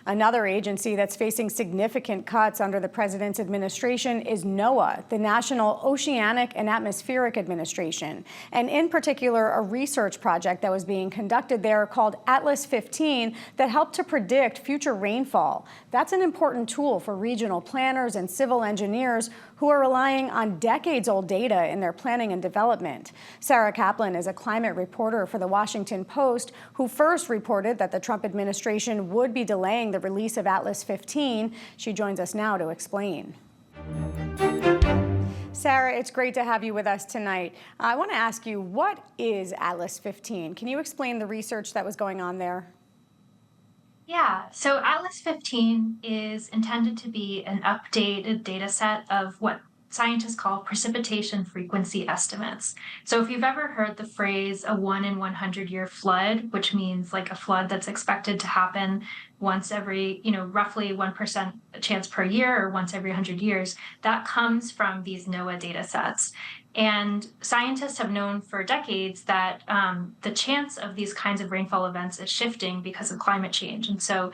Another agency that's facing significant cuts under the president's administration is NOAA, the National Oceanic and Atmospheric Administration, and in particular, a research project that was being conducted there called Atlas 15 that helped to predict future rainfall. That's an important tool for regional planners and civil engineers who are relying on decades-old data in their planning and development. Sarah Kaplan is a climate reporter for The Washington Post who first reported that the Trump administration would be delaying the release of Atlas 15. She joins us now to explain. Sarah, it's great to have you with us tonight. I want to ask you, what is Atlas 15? Can you explain the research that was going on there? Yeah, so Atlas 15 is intended to be an updated data set of what scientists call precipitation frequency estimates. So if you've ever heard the phrase a 1 in 100 year flood, which means like a flood that's expected to happen once every, roughly 1% chance per year or once every 100 years, that comes from these NOAA data sets. And scientists have known for decades that the chance of these kinds of rainfall events is shifting because of climate change. And so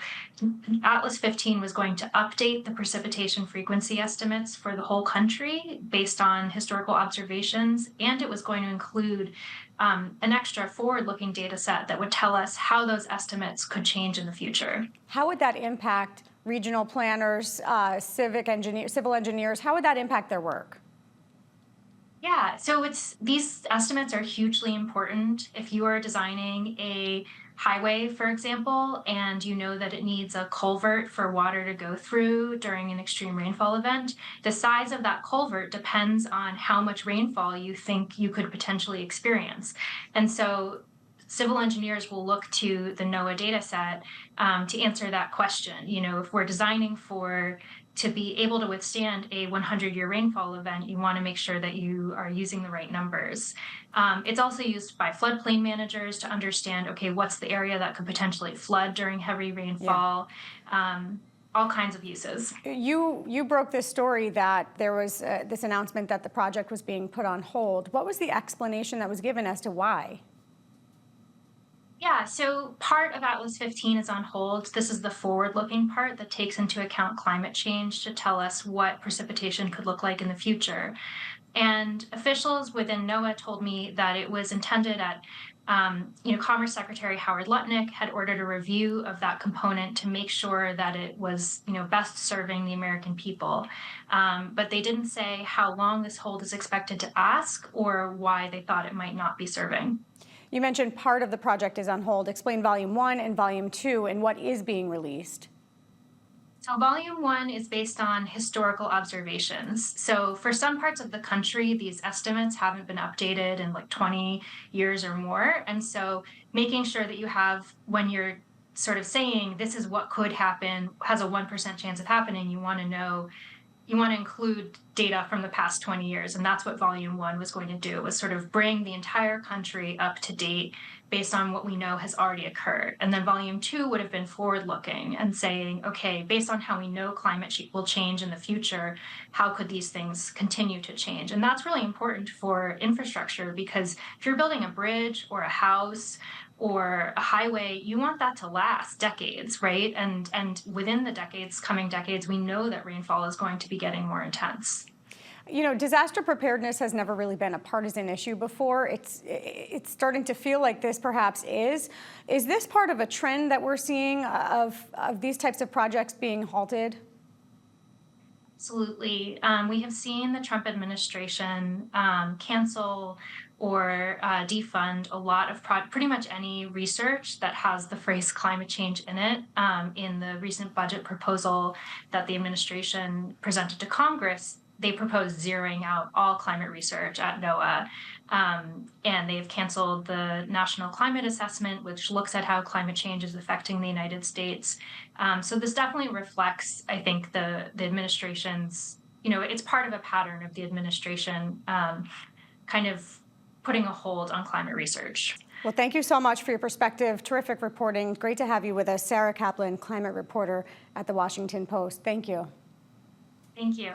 Atlas 15 was going to update the precipitation frequency estimates for the whole country based on historical observations, and it was going to include an extra forward-looking data set that would tell us how those estimates could change in the future. How would that impact regional planners, civil engineers? How would that impact their work? Yeah, so these estimates are hugely important. If you are designing a highway, for example, and you know that it needs a culvert for water to go through during an extreme rainfall event, the size of that culvert depends on how much rainfall you think you could potentially experience. And so civil engineers will look to the NOAA data set to answer that question. If we're designing to be able to withstand a 100-year rainfall event, you want to make sure that you are using the right numbers. It's also used by floodplain managers to understand, okay, what's the area that could potentially flood during heavy rainfall, all kinds of uses. You broke this story that there was this announcement that the project was being put on hold. What was the explanation that was given as to why? Yeah, so part of Atlas 15 is on hold. This is the forward-looking part that takes into account climate change to tell us what precipitation could look like in the future. And officials within NOAA told me that it was intended at, Commerce Secretary Howard Lutnick had ordered a review of that component to make sure that it was, best serving the American people. But they didn't say how long this hold is expected to last or why they thought it might not be serving. You mentioned part of the project is on hold. Explain Volume 1 and Volume 2 and what is being released. So Volume 1 is based on historical observations. So for some parts of the country, these estimates haven't been updated in like 20 years or more. And so making sure that you have, when you're sort of saying this is what could happen, has a 1% chance of happening, you want to include data from the past 20 years. And that's what Volume 1 was going to do, was sort of bring the entire country up to date based on what we know has already occurred. And then Volume 2 would have been forward-looking and saying, okay, based on how we know climate will change in the future, how could these things continue to change? And that's really important for infrastructure, because if you're building a bridge or a house or a highway, you want that to last decades, right? And within the coming decades, we know that rainfall is going to be getting more intense. Disaster preparedness has never really been a partisan issue before. It's starting to feel like this perhaps is. Is this part of a trend that we're seeing of these types of projects being halted? Absolutely. We have seen the Trump administration cancel or defund a lot of pretty much any research that has the phrase climate change in it. In the recent budget proposal that the administration presented to Congress, they proposed zeroing out all climate research at NOAA. And they've canceled the National Climate Assessment, which looks at how climate change is affecting the United States. So this definitely reflects, I think, the administration's, it's part of a pattern of the administration kind of putting a hold on climate research. Well, thank you so much for your perspective. Terrific reporting. Great to have you with us. Sarah Kaplan, climate reporter at The Washington Post. Thank you. Thank you.